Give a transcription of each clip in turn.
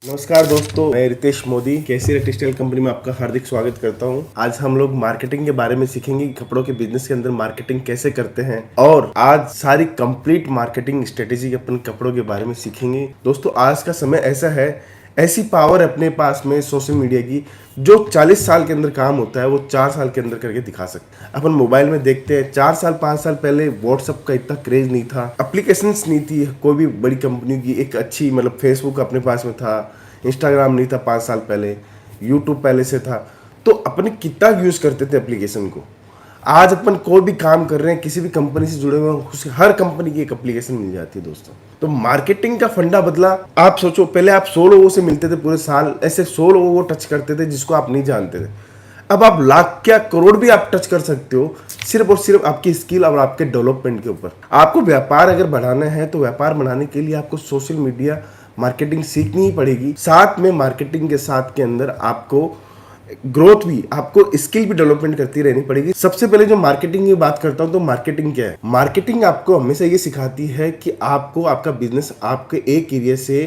नमस्कार दोस्तों, मैं रितेश मोदी केसीआर टेक्सटाइल कंपनी में आपका हार्दिक स्वागत करता हूं। आज हम लोग मार्केटिंग के बारे में सीखेंगे कि कपड़ों के बिजनेस के अंदर मार्केटिंग कैसे करते हैं और आज सारी कंप्लीट मार्केटिंग स्ट्रेटेजी अपन कपड़ों के बारे में सीखेंगे। दोस्तों, आज का समय ऐसा है, ऐसी पावर अपने पास में सोशल मीडिया की, जो 40 साल के अंदर काम होता है वो 4 साल के अंदर करके दिखा सकते हैं। अपन मोबाइल में देखते हैं 4 साल 5 साल पहले व्हाट्सअप का इतना क्रेज नहीं था, एप्लीकेशंस नहीं थी, कोई भी बड़ी कंपनी की एक अच्छी, मतलब फेसबुक अपने पास में था, इंस्टाग्राम नहीं था 5 साल पहले, यूट्यूब पहले से था। तो अपने कितना यूज़ करते थे एप्लीकेशन को। आज अपन कोई भी काम कर रहे हैं, किसी भी कंपनी से जुड़े हुए हैं, हर कंपनी की एक एप्लीकेशन मिल जाती है दोस्तों। तो मार्केटिंग का फंडा बदला। आप सोचो, पहले आप 100 लोगों से मिलते थे पूरे साल, ऐसे 100 लोगों को टच करते थे जिसको आप नहीं जानते थे। अब आप लाख क्या करोड़ भी आप टच कर सकते हो, सिर्फ और सिर्फ आपकी स्किल और आपके डेवलपमेंट के ऊपर। आपको व्यापार अगर बढ़ाना है तो व्यापार बढ़ाने के लिए आपको सोशल मीडिया मार्केटिंग सीखनी ही पड़ेगी। साथ में मार्केटिंग के साथ के अंदर आपको ग्रोथ भी, आपको स्किल भी डेवलपमेंट करती रहनी पड़ेगी। सबसे पहले जो मार्केटिंग की बात करता हूं, तो मार्केटिंग क्या है? मार्केटिंग आपको हमेशा ये सिखाती है कि आपको आपका बिजनेस आपके एक एरिया से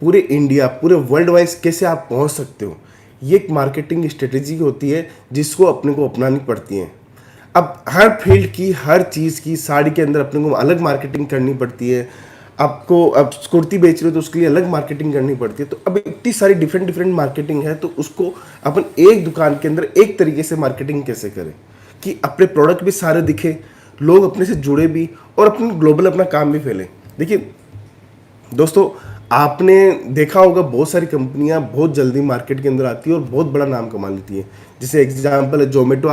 पूरे इंडिया, पूरे वर्ल्ड वाइज कैसे आप पहुंच सकते हो। ये एक मार्केटिंग स्ट्रेटेजी होती है जिसको अपने को अपनानी पड़ती है। अब हर फील्ड की, हर चीज़ की, साड़ी के अंदर अपने को अलग मार्केटिंग करनी पड़ती है। आपको अब कुर्ती बेच रहे हो तो उसके लिए अलग मार्केटिंग करनी पड़ती है। तो अब इतनी सारी डिफरेंट मार्केटिंग है, तो उसको अपन एक दुकान के अंदर एक तरीके से मार्केटिंग कैसे करें कि अपने प्रोडक्ट भी सारे दिखे, लोग अपने से जुड़े भी और अपने ग्लोबल अपना काम भी फैले। देखिए दोस्तों, आपने देखा होगा बहुत सारी कंपनियां बहुत जल्दी मार्केट के अंदर आती है और बहुत बड़ा नाम कमा लेती है। जैसे एग्जांपल है जोमेटो,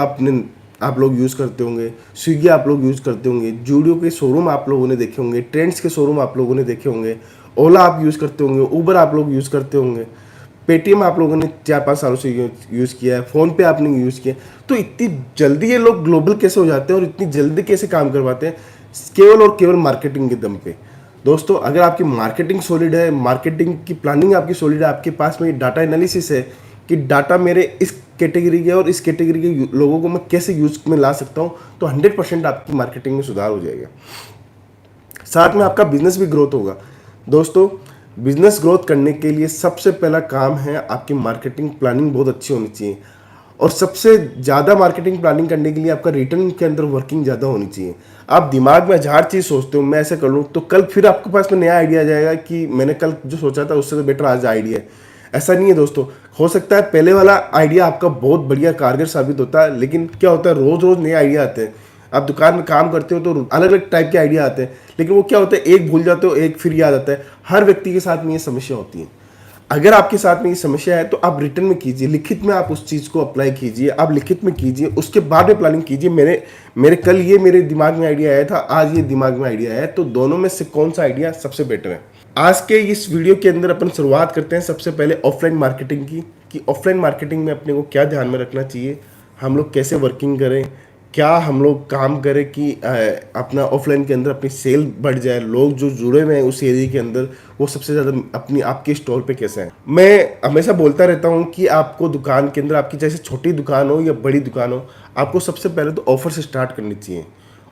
आप लोग यूज़ करते होंगे, स्विगी आप लोग यूज़ करते होंगे, जूडियो के शोरूम आप लोगों ने देखे होंगे, ट्रेंड्स के शोरूम आप लोगों ने देखे होंगे, ओला आप यूज़ करते होंगे, उबर आप लोग यूज़ करते होंगे, पेटीएम आप लोगों ने 4-5 सालों से यूज़ किया है, फ़ोन पे आपने यूज़ किया। तो इतनी जल्दी ये लोग ग्लोबल कैसे हो जाते हैं और इतनी जल्दी कैसे काम करवाते हैं? केवल और केवल मार्केटिंग के दम पे। दोस्तों, अगर आपकी मार्केटिंग सॉलिड है, मार्केटिंग की प्लानिंग आपकी सॉलिड है, आपके पास में डाटा एनालिसिस है कि डाटा मेरे इस कैटेगरी के और इस कैटेगरी के लोगों को मैं कैसे यूज में ला सकता हूं, तो 100% आपकी मार्केटिंग में सुधार हो जाएगा। साथ में आपका बिजनेस भी ग्रोथ होगा। दोस्तों, बिजनेस ग्रोथ करने के लिए सबसे पहला काम है आपकी मार्केटिंग प्लानिंग बहुत अच्छी होनी चाहिए। और सबसे ज़्यादा मार्केटिंग प्लानिंग करने के लिए आपका रिटर्न के अंदर वर्किंग ज़्यादा होनी चाहिए। आप दिमाग में 1000 चीज़ सोचते हो, मैं ऐसे कर लूँ, तो कल फिर आपके पास में नया आइडिया आ जाएगा कि मैंने कल जो सोचा था उससे तो बेटर आज आइडिया है। ऐसा नहीं है दोस्तों। हो सकता है पहले वाला आइडिया आपका बहुत बढ़िया कारगर साबित होता है, लेकिन क्या होता है, रोज़ रोज़ नए आइडिया आते हैं। आप दुकान में काम करते हो तो अलग अलग टाइप के आइडिया आते हैं, लेकिन वो क्या होता है, एक भूल जाते हो, एक फिर याद आता है। हर व्यक्ति के साथ में ये समस्या होती है। अगर आपके साथ में ये समस्या है तो आप रिटर्न में कीजिए, लिखित में आप उस चीज़ को अप्लाई कीजिए, आप लिखित में कीजिए, उसके बाद में प्लानिंग कीजिए। मेरे कल ये मेरे दिमाग में आइडिया आया था, आज ये दिमाग में आइडिया आया है, तो दोनों में से कौन सा आइडिया सबसे बेटर है। आज के इस वीडियो के अंदर अपन शुरुआत करते हैं सबसे पहले ऑफलाइन मार्केटिंग की, कि ऑफलाइन मार्केटिंग में अपने को क्या ध्यान में रखना चाहिए, हम लोग कैसे वर्किंग करें, क्या हम लोग काम करें कि अपना ऑफलाइन के अंदर अपनी सेल बढ़ जाए, लोग जो जुड़े हुए हैं उस एरिया के अंदर वो सबसे ज़्यादा अपनी आपके स्टोर पे कैसे हैं। मैं हमेशा बोलता रहता हूँ कि आपको दुकान के अंदर, आपकी जैसे छोटी दुकान हो या बड़ी दुकान हो, आपको सबसे पहले तो ऑफर से स्टार्ट करनी चाहिए।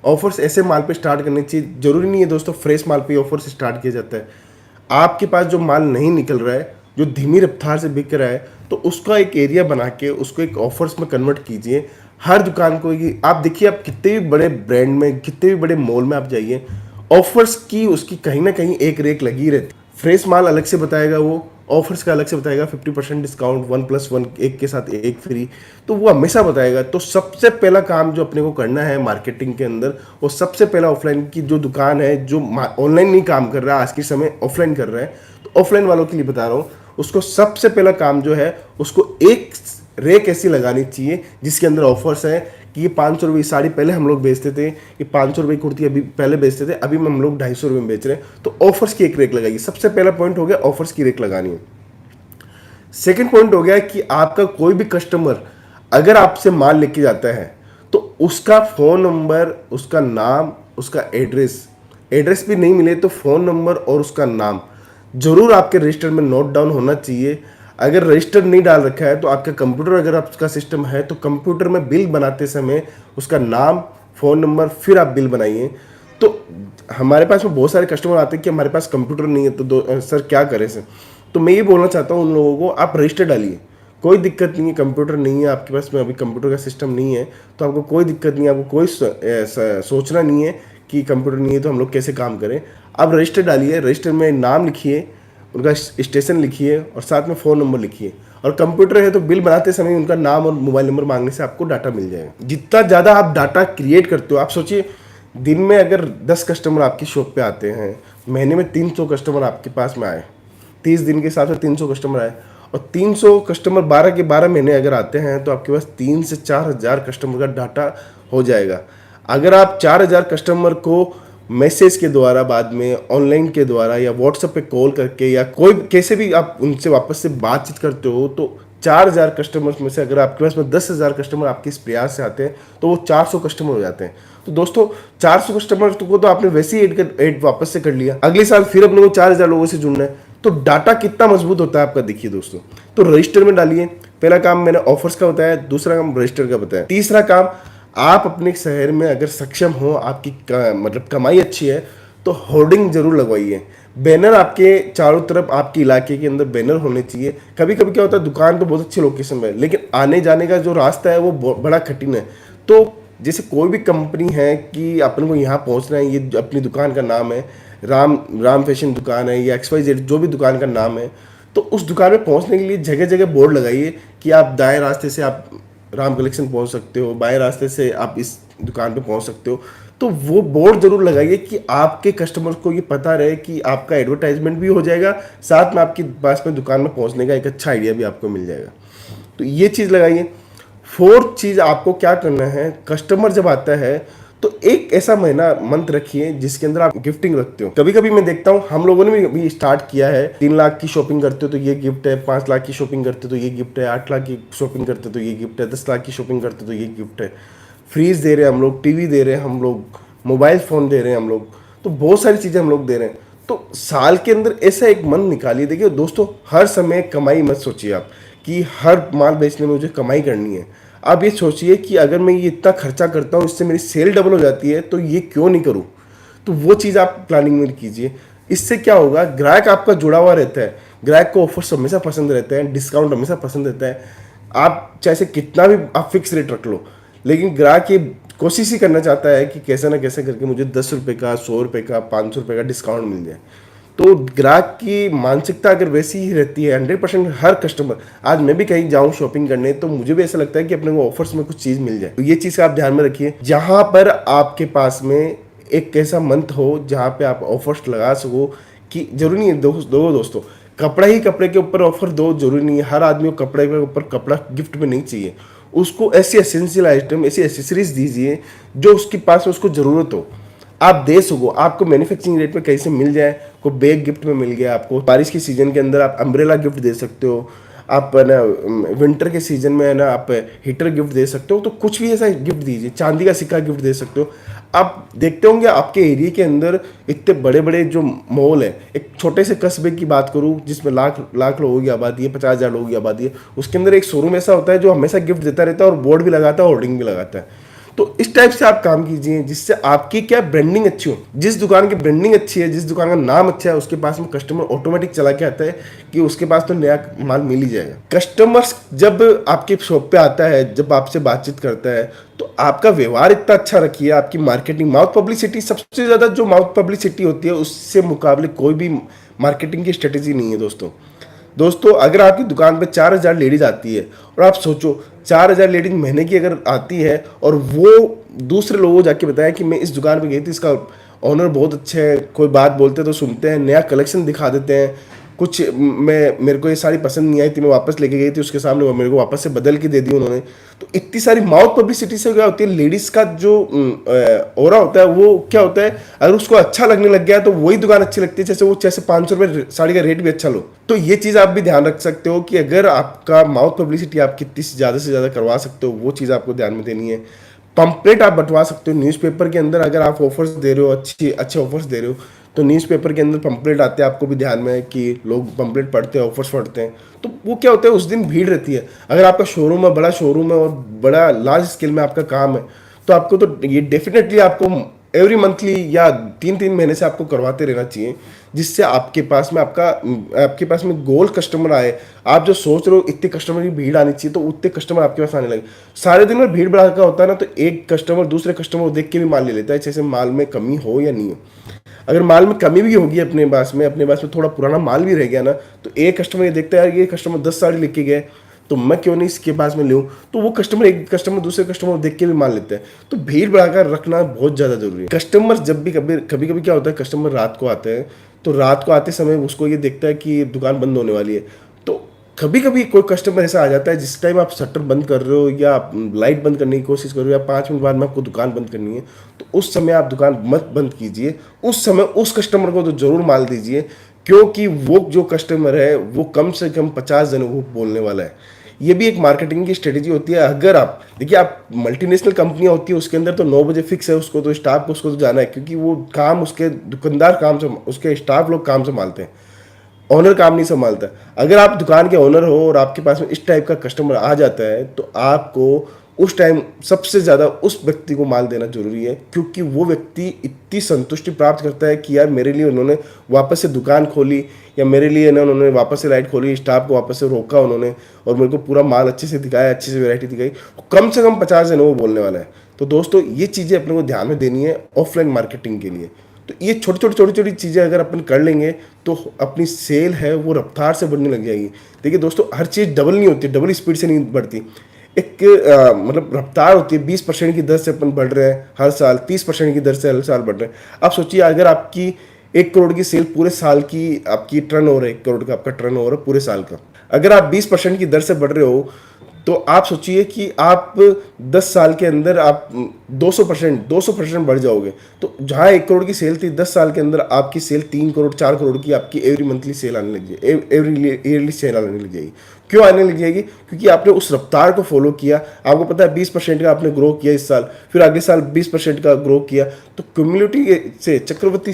ऑफर्स ऐसे माल पे स्टार्ट करनी चाहिए, जरूरी नहीं है दोस्तों फ्रेश माल पे ऑफर से स्टार्ट किया जाता है। आपके पास जो माल नहीं निकल रहा है, जो धीमी रफ्तार से बिक रहा है, तो उसका एक एरिया बना के उसको एक ऑफर्स में कन्वर्ट कीजिए। हर दुकान को आप देखिए, आप कितने भी बड़े ब्रांड में, कितने भी बड़े मॉल में आप जाइए, ऑफर्स की उसकी कहीं ना कहीं एक रेक लगी रहती। फ्रेश माल अलग से बताएगा, वो ऑफर्स का अलग से बताएगा, 50% डिस्काउंट, 1+1 एक के साथ एक फ्री, तो वो हमेशा बताएगा। तो सबसे पहला काम जो अपने को करना है मार्केटिंग के अंदर, वो सबसे पहला ऑफलाइन की जो दुकान है, जो ऑनलाइन नहीं काम कर रहा है आज के समय, ऑफलाइन कर रहा है, तो ऑफलाइन वालों के लिए बता रहा हूँ, उसको सबसे पहला काम जो है, उसको एक रेक ऐसी लगानी चाहिए जिसके अंदर ऑफर्स है कि ये 500 रुपये साड़ी पहले हम लोग बेचते थे, ये 500 रुपये कुर्ती अभी पहले बेचते थे, अभी हम लोग 250 रुपये में बेच रहे हैं। तो ऑफर्स की एक रेक लगाइए। सबसे पहला पॉइंट हो गया, ऑफर्स की रेक लगानी है। सेकंड पॉइंट हो गया कि आपका कोई भी कस्टमर अगर आपसे माल लेके जाता है तो उसका फ़ोन नंबर, उसका नाम, उसका एड्रेस भी नहीं मिले तो फ़ोन नंबर और उसका नाम जरूर आपके रजिस्टर में नोट डाउन होना चाहिए। अगर रजिस्टर नहीं डाल रखा है तो आपका कंप्यूटर, अगर आपका सिस्टम है तो कंप्यूटर में बिल बनाते समय उसका नाम, फ़ोन नंबर, फिर आप बिल बनाइए। तो हमारे पास में बहुत सारे कस्टमर आते हैं कि हमारे पास कंप्यूटर नहीं है, तो सर क्या करें सर। तो मैं ये बोलना चाहता हूँ उन लोगों को, आप रजिस्टर डालिए, कोई दिक्कत नहीं है। कंप्यूटर नहीं है आपके पास में, अभी कंप्यूटर का सिस्टम नहीं है तो आपको कोई दिक्कत नहीं है, आपको कोई सोचना नहीं है कि कंप्यूटर नहीं है तो हम लोग कैसे काम करें। आप रजिस्टर डालिए, रजिस्टर में नाम लिखिए, उनका स्टेशन लिखिए और साथ में फ़ोन नंबर लिखिए। और कंप्यूटर है तो बिल बनाते समय उनका नाम और मोबाइल नंबर मांगने से आपको डाटा मिल जाएगा। जितना ज़्यादा आप डाटा क्रिएट करते हो, आप सोचिए दिन में अगर 10 कस्टमर आपकी शॉप पे आते हैं, महीने में 300 कस्टमर आपके पास में आए, 30 दिन के हिसाब से 300 कस्टमर आए, और 300 कस्टमर 12 के 12 महीने अगर आते हैं तो आपके पास 3 से 4 हज़ार कस्टमर का डाटा हो जाएगा। अगर आप 4 हज़ार कस्टमर को मैसेज के द्वारा, बाद में ऑनलाइन के द्वारा या व्हाट्सएप पे कॉल करके या कोई कैसे भी आप उनसे वापस से बातचीत करते हो, तो 4 हज़ार कस्टमर्स में से अगर आपके पास में 10 हज़ार कस्टमर आपके इस प्रयास से आते हैं तो वो 400 कस्टमर हो जाते हैं। तो दोस्तों 400 कस्टमर को तो आपने वैसे ही ऐड वापस से कर लिया, अगले साल फिर अपने को 4 हज़ार लोगों से जुड़ना है, तो डाटा कितना मजबूत होता है आपका देखिए दोस्तों। तो रजिस्टर में डालिए, पहला काम मैंने ऑफर्स का बताया, दूसरा काम रजिस्टर का बताया, तीसरा काम आप अपने शहर में अगर सक्षम हो, आपकी मतलब कमाई अच्छी है तो होर्डिंग जरूर लगवाइए। बैनर आपके चारों तरफ, आपके इलाके के अंदर बैनर होने चाहिए। कभी कभी क्या होता है, दुकान तो बहुत अच्छी लोकेशन में है लेकिन आने जाने का जो रास्ता है वो बड़ा कठिन है। तो जैसे कोई भी कंपनी है कि अपन को यहाँ पहुँचना है, ये अपनी दुकान का नाम है राम फैशन दुकान है या XYZ जो भी दुकान का नाम है, तो उस दुकान में पहुँचने के लिए जगह जगह बोर्ड लगाइए कि आप दाएं रास्ते से आप राम कलेक्शन पहुंच सकते हो, बाएं रास्ते से आप इस दुकान पे पहुंच सकते हो। तो वो बोर्ड जरूर लगाइए कि आपके कस्टमर्स को ये पता रहे कि आपका एडवर्टाइजमेंट भी हो जाएगा, साथ में आपके पास में दुकान में पहुंचने का एक अच्छा आइडिया भी आपको मिल जाएगा। तो ये चीज़ लगाइए। फोर्थ चीज़ आपको क्या करना है, कस्टमर जब आता है तो एक ऐसा महीना मंथ रखिए जिसके अंदर आप गिफ्टिंग रखते हो। कभी कभी मैं देखता हूँ, हम लोगों ने भी स्टार्ट किया है, 3 लाख की शॉपिंग करते हो तो ये गिफ्ट है, 5 लाख की शॉपिंग करते हो तो ये गिफ्ट है, 8 लाख की शॉपिंग करते हो तो ये गिफ्ट है, 10 लाख की शॉपिंग करते हो तो ये गिफ्ट है। फ्रीज दे रहे हैं हम लोग, टीवी दे रहे हैं हम लोग, मोबाइल फ़ोन दे रहे हैं हम लोग, तो बहुत सारी चीज़ें हम लोग दे रहे हैं। तो साल के अंदर ऐसा एक मन निकालिए। देखिए दोस्तों, हर समय कमाई मत सोचिए आप कि हर माल बेचने में मुझे कमाई करनी है। आप ये सोचिए कि अगर मैं ये इतना खर्चा करता हूँ, इससे मेरी सेल डबल हो जाती है, तो ये क्यों नहीं करूँ। तो वो चीज़ आप प्लानिंग में कीजिए। इससे क्या होगा, ग्राहक आपका जुड़ा हुआ रहता है, ग्राहक को ऑफर्स हमेशा पसंद रहते हैं, डिस्काउंट हमेशा पसंद रहता है। आप चाहे से कितना भी आप फिक्स रेट रख लो, लेकिन ग्राहक ये कोशिश ही करना चाहता है कि कैसे ना कैसे करके मुझे 10 रुपये का, 100 रुपये का, 500 रुपये का डिस्काउंट मिल जाए। तो ग्राहक की मानसिकता अगर वैसी ही रहती है, 100% हर कस्टमर, आज मैं भी कहीं जाऊं शॉपिंग करने तो मुझे भी ऐसा लगता है कि अपने को ऑफर्स में कुछ चीज़ मिल जाए। तो ये चीज़ आप ध्यान में रखिए। जहां पर आपके पास में एक ऐसा मंथ हो जहां पे आप ऑफर्स लगा सको, कि जरूरी नहीं है दोस्तों कपड़ा ही कपड़े के ऊपर ऑफर दो, जरूरी नहीं है हर आदमी को कपड़े के ऊपर कपड़ा गिफ्ट में नहीं चाहिए। उसको ऐसी एसेंशियल आइटम, ऐसी एसेसरीज दीजिए जो उसके पास उसको ज़रूरत हो, आप दे सको। आपको मैन्युफैक्चरिंग रेट में कहीं से मिल जाए, कोई बैग गिफ्ट में मिल गया आपको, बारिश के सीजन के अंदर आप अम्ब्रेला गिफ्ट दे सकते हो, आप ना विंटर के सीजन में है ना आप हीटर गिफ्ट दे सकते हो। तो कुछ भी ऐसा गिफ्ट दीजिए, चांदी का सिक्का गिफ्ट दे सकते हो। आप देखते होंगे आपके एरिया के अंदर इतने बड़े बड़े जो मॉल है, एक छोटे से कस्बे की बात करूं जिसमें लाख लाख लोगों की आबादी है, 50,000 लोगों की आबादी है, उसके अंदर एक शोरूम ऐसा होता है जो हमेशा गिफ्ट देता रहता है और बोर्ड भी लगाता है, होर्डिंग भी लगाता है। तो इस टाइप से आप काम कीजिए जिससे आपकी क्या ब्रांडिंग अच्छी हो। जिस दुकान की ब्रांडिंग अच्छी है, जिस दुकान का नाम अच्छा है, उसके पास में कस्टमर ऑटोमेटिक चला के आता है कि उसके पास तो नया माल मिल ही जाएगा। कस्टमर्स जब आपके शॉप पे आता है, जब आपसे बातचीत करता है, तो आपका व्यवहार इतना अच्छा रखिए, आपकी मार्केटिंग, माउथ पब्लिसिटी, सबसे ज़्यादा जो माउथ पब्लिसिटी होती है उससे मुकाबले कोई भी मार्केटिंग की स्ट्रेटेजी नहीं है दोस्तों। अगर आपकी दुकान पे 4,000 लेडीज आती है और आप सोचो 4,000 लेडीज महीने की अगर आती है और वो दूसरे लोगों को जाके बताया कि मैं इस दुकान पे गई थी, इसका ऑनर बहुत अच्छे है, कोई बात बोलते तो सुनते हैं, नया कलेक्शन दिखा देते हैं, कुछ मेरे को ये साड़ी पसंद नहीं आई थी, मैं वापस लेके गई थी उसके सामने, वो मेरे को वापस से बदल के दे दी उन्होंने। तो इतनी सारी माउथ पब्लिसिटी से क्या होती है, लेडीज़ का जो ऑरा होता है वो क्या होता है, अगर उसको अच्छा लगने लग गया तो वही दुकान अच्छी लगती है, जैसे 500 रुपये साड़ी का रेट भी अच्छा लो। तो ये चीज़ आप भी ध्यान रख सकते हो कि अगर आपका माउथ पब्लिसिटी आप कितनी ज़्यादा से ज़्यादा करवा सकते हो, वो चीज़ आपको ध्यान में देनी है। पंपलेट आप बंटवा सकते हो न्यूज़पेपर के अंदर, अगर आप ऑफर्स दे रहे हो, अच्छे ऑफर्स दे रहे हो तो न्यूज़पेपर के अंदर पंपलेट आते हैं, आपको भी ध्यान में है कि लोग पंपलेट पढ़ते हैं, ऑफर्स पढ़ते हैं। तो वो क्या होता है, उस दिन भीड़ रहती है। अगर आपका शोरूम है, बड़ा शोरूम है और बड़ा लार्ज स्केल में आपका काम है, तो आपको तो ये डेफिनेटली आपको एवरी मंथली या 3-3 महीने से आपको करवाते रहना चाहिए, जिससे आपके पास में गोल कस्टमर आए। आप जो सोच रहे हो इतने कस्टमर की भीड़ आनी चाहिए, तो उतने कस्टमर आपके पास आने लगे। सारे दिन में भीड़ भड़ाका होता है ना, तो एक कस्टमर दूसरे कस्टमर को देख के भी माल ले लेता है, जैसे माल में कमी हो या नहीं हो। अगर माल में कमी भी होगी अपने पास में थोड़ा पुराना माल भी रह गया ना, तो एक कस्टमर ये देखता है यार ये कस्टमर 10 साड़ी लेके गए, तो मैं क्यों नहीं इसके पास में लूँ, तो वो एक कस्टमर दूसरे कस्टमर को देख के भी मान लेते हैं। तो भीड़ बढ़ाकर रखना बहुत ज़्यादा जरूरी है। कस्टमर जब भी कभी कभी क्या होता है, कस्टमर रात को आते हैं, तो रात को आते समय उसको ये देखता है कि दुकान बंद होने वाली है। तो कभी कभी कोई कस्टमर ऐसा आ जाता है जिस टाइम आप शटर बंद कर रहे हो या आप लाइट बंद करने की कोशिश कर रहे हो, या 5 मिनट बाद में आपको दुकान बंद करनी है, तो उस समय आप दुकान मत बंद कीजिए। उस समय उस कस्टमर को तो जरूर माल दीजिए, क्योंकि वो जो कस्टमर है वो कम से कम 50 जनों को बोलने वाला है। ये भी एक मार्केटिंग की स्ट्रेटेजी होती है। अगर आप देखिए, आप मल्टीनेशनल कंपनियां होती है, उसके अंदर तो 9 बजे फिक्स है, उसको तो स्टाफ को उसको तो जाना है, क्योंकि वो काम उसके दुकानदार काम से, उसके स्टाफ लोग काम संभालते हैं, ओनर काम नहीं संभालता। अगर आप दुकान के ओनर हो और आपके पास में इस टाइप का कस्टमर आ जाता है, तो आपको उस टाइम सबसे ज़्यादा उस व्यक्ति को माल देना जरूरी है, क्योंकि वो व्यक्ति इतनी संतुष्टि प्राप्त करता है कि यार मेरे लिए उन्होंने वापस से दुकान खोली, या मेरे लिए ना उन्होंने वापस से लाइट खोली, स्टाफ को वापस से रोका उन्होंने, और मेरे को पूरा माल अच्छे से दिखाया, अच्छी से वैरायटी दिखाई। कम से कम 50 जन वो बोलने वाला है। तो दोस्तों, ये चीज़ें अपने को ध्यान में देनी है ऑफलाइन मार्केटिंग के लिए। तो ये छोटी छोटी चीज़ें अगर अपन कर लेंगे, तो अपनी सेल है वो रफ्तार से बढ़ने लग जाएगी। देखिए दोस्तों, हर चीज़ डबल नहीं होती, डबल स्पीड से नहीं बढ़ती। एक मतलब रफ्तार होती है। 20% की दर से अपन बढ़ रहे हैं हर साल, 30% की दर से हर साल बढ़ रहे हैं। आप सोचिए, अगर आपकी 1 करोड़ की सेल पूरे साल की, आपकी टर्न ओवर है 1 करोड़ का, आपका टर्न ओवर है पूरे साल का, अगर आप 20% की दर से बढ़ रहे हो, तो आप सोचिए कि आप 10 साल के अंदर आप 200% बढ़ जाओगे। तो जहाँ 1 करोड़ की सेल थी, 10 साल के अंदर आपकी सेल 3 करोड़ 4 करोड़ की आपकी एवरी मंथली सेल आने लग जाएगी, एवरी ईयरली सेल आने लग जाएगी। क्यों आने लग जाएगी? क्योंकि आपने उस रफ्तार को फॉलो किया। आपको पता है 20% का आपने ग्रो किया इस साल, फिर अगले साल 20% का ग्रो किया, तो कम्युनिटी से, चक्रवर्ती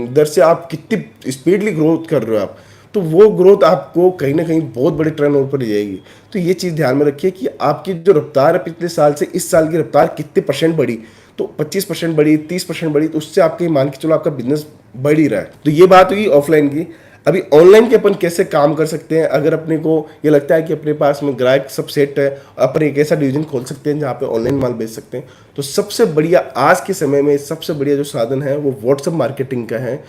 दर से आप कितनी स्पीडली ग्रोथ कर रहे हो आप, तो वो ग्रोथ आपको कहीं ना कहीं बहुत बड़े टर्नओवर पर ले जाएगी। तो ये चीज़ ध्यान में रखिए कि आपकी जो रफ्तार है पिछले साल से इस साल की रफ्तार कितने परसेंट बढ़ी। तो 25% बढ़ी, 30% बढ़ी, तो उससे आपके मान के चलो आपका बिजनेस बढ़ ही रहा है। तो ये बात हुई ऑफलाइन की। अभी ऑनलाइन के अपन कैसे काम कर सकते हैं? अगर अपने को ये लगता है कि अपने पास में ग्राहक सब सेट है, अपन एक ऐसा डिवीजन खोल सकते हैं जहाँ पे ऑनलाइन माल बेच सकते हैं, तो सबसे बढ़िया आज के समय में सबसे बढ़िया जो साधन है वो व्हाट्सएप मार्केटिंग का है।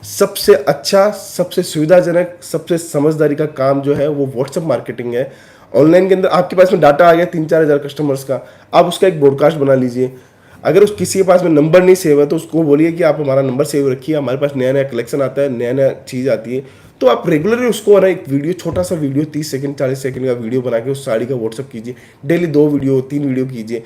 सबसे अच्छा, सबसे सुविधाजनक, सबसे समझदारी का काम जो है वो व्हाट्सएप मार्केटिंग है। ऑनलाइन के अंदर आपके पास में डाटा आ गया 3-4 हज़ार कस्टमर्स का, आप उसका एक ब्रॉडकास्ट बना लीजिए। अगर उस किसी के पास में नंबर नहीं सेव है, तो उसको बोलिए कि आप हमारा नंबर सेव रखिए, हमारे पास नया नया कलेक्शन आता है, नया नया चीज़ आती है। तो आप रेगुलरली उसको ना एक वीडियो, छोटा सा वीडियो, 30 सेकंड 40 सेकंड का वीडियो बना के उस साड़ी का व्हाट्सअप कीजिए। डेली 2 वीडियो 3 वीडियो कीजिए।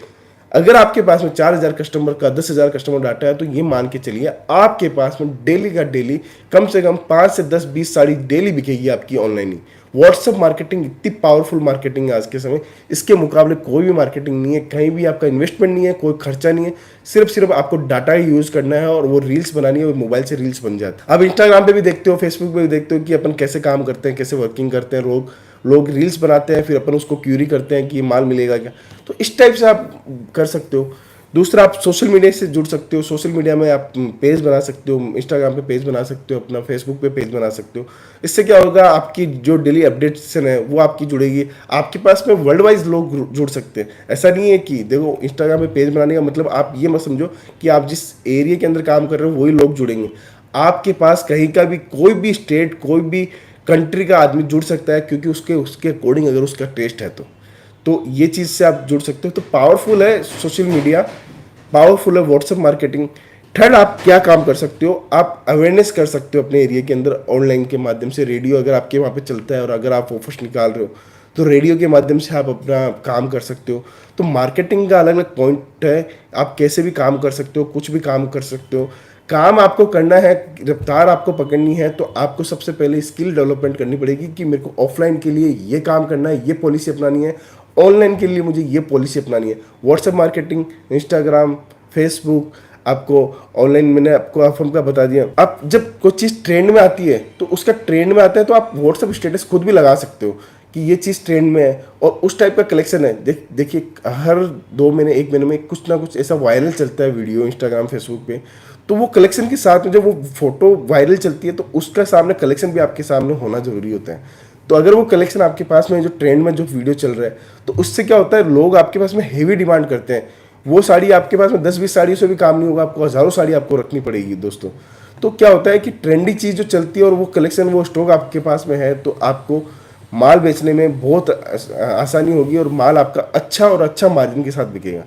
अगर आपके पास में 4,000 कस्टमर का 10,000 कस्टमर डाटा है, तो ये मान के चलिए आपके पास में डेली का डेली कम से कम 5 से 10-20 साड़ी डेली बिकेगी आपकी ऑनलाइन ही। व्हाट्सएप मार्केटिंग इतनी पावरफुल मार्केटिंग है आज के समय, इसके मुकाबले कोई भी मार्केटिंग नहीं है। कहीं भी आपका इन्वेस्टमेंट नहीं है, कोई खर्चा नहीं है, सिर्फ आपको डाटा ही यूज करना है और वो रील्स बनानी है, और मोबाइल से रील्स बन जाती है। आप इंस्टाग्राम पे भी देखते हो, फेसबुक पे भी देखते हो कि अपन कैसे काम करते हैं, कैसे वर्किंग करते हैं। लोग रील्स बनाते हैं, फिर अपन उसको क्यूरी करते हैं कि माल मिलेगा क्या। तो इस टाइप से आप कर सकते हो। दूसरा, आप सोशल मीडिया से जुड़ सकते हो। सोशल मीडिया में आप पेज बना सकते हो, इंस्टाग्राम पे पेज बना सकते हो, अपना फेसबुक पे पेज बना सकते हो। इससे क्या होगा, आपकी जो डेली अपडेट्सन है वो आपकी जुड़ेगी। आपके पास में वर्ल्ड वाइज लोग जुड़ सकते हैं। ऐसा नहीं है कि देखो, इंस्टाग्राम पे पेज बनाने का मतलब आप ये मत समझो कि आप जिस एरिया के अंदर काम कर रहे हो वही लोग जुड़ेंगे। आपके पास कहीं का भी कोई भी स्टेट, कोई भी कंट्री का आदमी जुड़ सकता है, क्योंकि उसके अकॉर्डिंग अगर उसका टेस्ट है तो ये चीज़ से आप जुड़ सकते हो। तो पावरफुल है सोशल मीडिया, पावरफुल है व्हाट्सएप मार्केटिंग। थर्ड, आप क्या काम कर सकते हो, आप अवेयरनेस कर सकते हो अपने एरिया के अंदर ऑनलाइन के माध्यम से। रेडियो अगर आपके वहाँ पे चलता है और अगर आप ऑफर्स निकाल रहे हो, तो रेडियो के माध्यम से आप अपना काम कर सकते हो। तो मार्केटिंग का अलग अलग पॉइंट है, आप कैसे भी काम कर सकते हो, कुछ भी काम कर सकते हो। काम आपको करना है, रफ्तार आपको पकड़नी है, तो आपको सबसे पहले स्किल डेवलपमेंट करनी पड़ेगी कि मेरे को ऑफलाइन के लिए ये काम करना है, ये पॉलिसी अपनानी है, ऑनलाइन के लिए मुझे ये पॉलिसी अपनानी है। व्हाट्सएप मार्केटिंग, इंस्टाग्राम, फेसबुक, आपको ऑनलाइन मैंने आपको आप का बता दिया। अब जब कोई चीज़ ट्रेंड में आती है, तो उसका ट्रेंड में आता है, तो आप व्हाट्सएप स्टेटस खुद भी लगा सकते हो कि ये चीज़ ट्रेंड में है और उस टाइप का कलेक्शन है। देखिए हर 2 महीने 1 महीने में कुछ ना कुछ ऐसा वायरल चलता है वीडियो इंस्टाग्राम फेसबुक पे, तो वो कलेक्शन के साथ में जब वो फोटो वायरल चलती है तो उसका सामने कलेक्शन भी आपके सामने होना जरूरी होता है। तो अगर वो कलेक्शन आपके पास में जो ट्रेंड में जो वीडियो चल रहा है तो उससे क्या होता है, लोग आपके पास में हेवी डिमांड करते हैं। वो साड़ी आपके पास में 10-20 साड़ियों से भी काम नहीं होगा, आपको हज़ारों साड़ी आपको रखनी पड़ेगी दोस्तों। तो क्या होता है कि ट्रेंडी चीज़ जो चलती है और वो कलेक्शन वो स्टॉक आपके पास में है तो आपको माल बेचने में बहुत आसानी होगी और माल आपका अच्छा और अच्छा मार्जिन के साथ बिकेगा।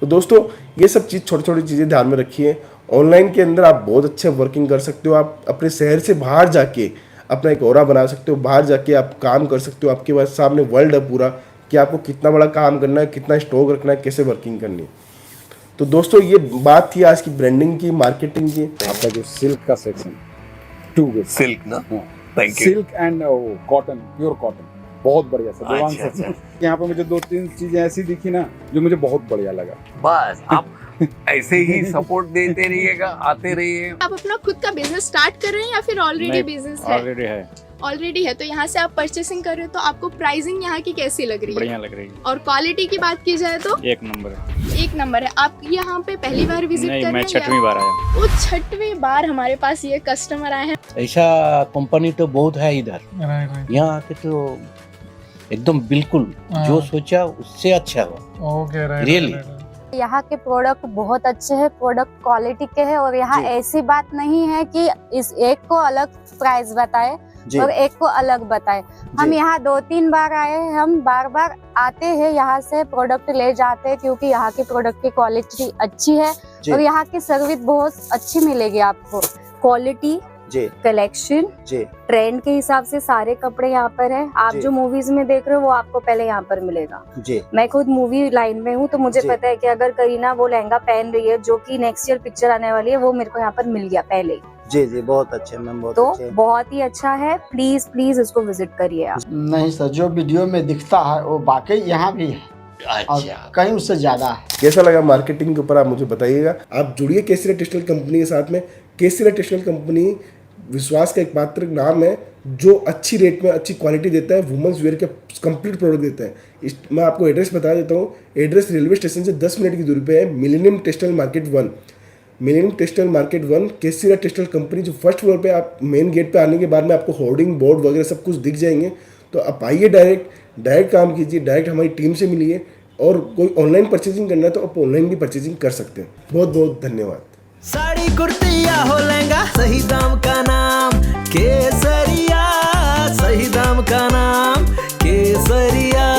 तो दोस्तों ये सब चीज़ छोटी छोटी चीज़ें ध्यान में रखिए। ऑनलाइन के अंदर आप बहुत अच्छे वर्किंग कर सकते हो। आप अपने शहर से बाहर जाके अपना एक ऑरा बना सकते हो, बाहर जाके आप काम कर सकते हो। आपके पास सामने वर्ल्ड है पूरा कि आपको कितना बड़ा काम करना है, कितना स्टॉक रखना है, कैसे वर्किंग करनी है। तो दोस्तों ये बात थी आज की ब्रांडिंग की, मार्केटिंग की। आपका जो सिल्क का सेक्शन टू गुड, सिल्क ना, thank you. Silk and cotton, pure cotton, बहुत बढ़िया सर। दीवान अच्छा, सेक्शन यहाँ पे मुझे 2-3 चीजें ऐसी दिखी ना जो मुझे बहुत बढ़िया लगा। बस आप ऐसे ही सपोर्ट देते रहिएगा, आते रहिए। आप अपना खुद का बिजनेस स्टार्ट कर रहे हैं या फिर ऑलरेडी बिजनेस है? ऑलरेडी है। तो यहाँ से आप परचेसिंग कर रहे हो तो आपको प्राइसिंग यहाँ की कैसी लग रही है? बढ़िया लग रही है। और क्वालिटी की बात की जाए तो एक नंबर है। एक नंबर है। आप यहाँ पे पहली बार विजिट कर नहीं, रहे मैं हैं? 6वीं बार आया। वो 6वीं बार हमारे पास ये कस्टमर आए हैं। ऐसा कंपनी तो बहुत है इधर, यहाँ आके तो एकदम बिल्कुल जो सोचा उससे अच्छा हुआ, रियली। यहाँ के प्रोडक्ट बहुत अच्छे हैं, प्रोडक्ट क्वालिटी के हैं और यहाँ ऐसी बात नहीं है कि इस एक को अलग प्राइस बताए और एक को अलग बताए। हम यहाँ 2-3 बार आए हैं, हम बार बार आते हैं, यहाँ से प्रोडक्ट ले जाते हैं क्योंकि यहाँ की प्रोडक्ट की क्वालिटी अच्छी है और यहाँ की सर्विस बहुत अच्छी मिलेगी आपको। क्वालिटी, कलेक्शन, ट्रेंड के हिसाब से सारे कपड़े यहाँ पर है। आप जो मूवीज में देख रहे हो वो आपको पहले यहाँ पर मिलेगा। मैं खुद मूवी लाइन में हूँ तो मुझे पता है कि अगर करीना वो लहंगा पहन रही है जो कि नेक्स्ट ईयर पिक्चर आने वाली है, वो मेरे को यहाँ पर मिल गया पहले। जी बहुत अच्छे मैम, बहुत तो अच्छे। बहुत ही अच्छा है, प्लीज प्लीज इसको विजिट करिए आप। नहीं सर, जो वीडियो में दिखता है वो वाकई यहाँ भी है और कहीं उससे ज्यादा है। कैसा लगा मार्केटिंग के ऊपर आप मुझे बताइएगा। आप जुड़िए केसरिया टेक्सटाइल कंपनी के साथ में। केसरिया टेक्सटाइल कंपनी विश्वास का एकमात्र नाम है जो अच्छी रेट में अच्छी क्वालिटी देता है, वुमेंस वेयर के कंप्लीट प्रोडक्ट देता है। मैं आपको एड्रेस बता देता हूँ। एड्रेस रेलवे स्टेशन से 10 मिनट की दूरी पे है, millennium textile market 1। Millennium textile market 1 केसरिया टेक्सटाइल कंपनी, जो फर्स्ट फ्लोर पे आप मेन गेट पे आने के बाद में आपको होर्डिंग बोर्ड वगैरह सब कुछ दिख जाएंगे। तो आप आइए, डायरेक्ट काम कीजिए, डायरेक्ट हमारी टीम से मिलिए। और कोई ऑनलाइन परचेजिंग करना है तो आप ऑनलाइन भी परचेजिंग कर सकते हैं। बहुत बहुत धन्यवाद। साड़ी कुर्ती या हो लहंगा, सही दाम का नाम केसरिया, सही दाम का नाम केसरिया।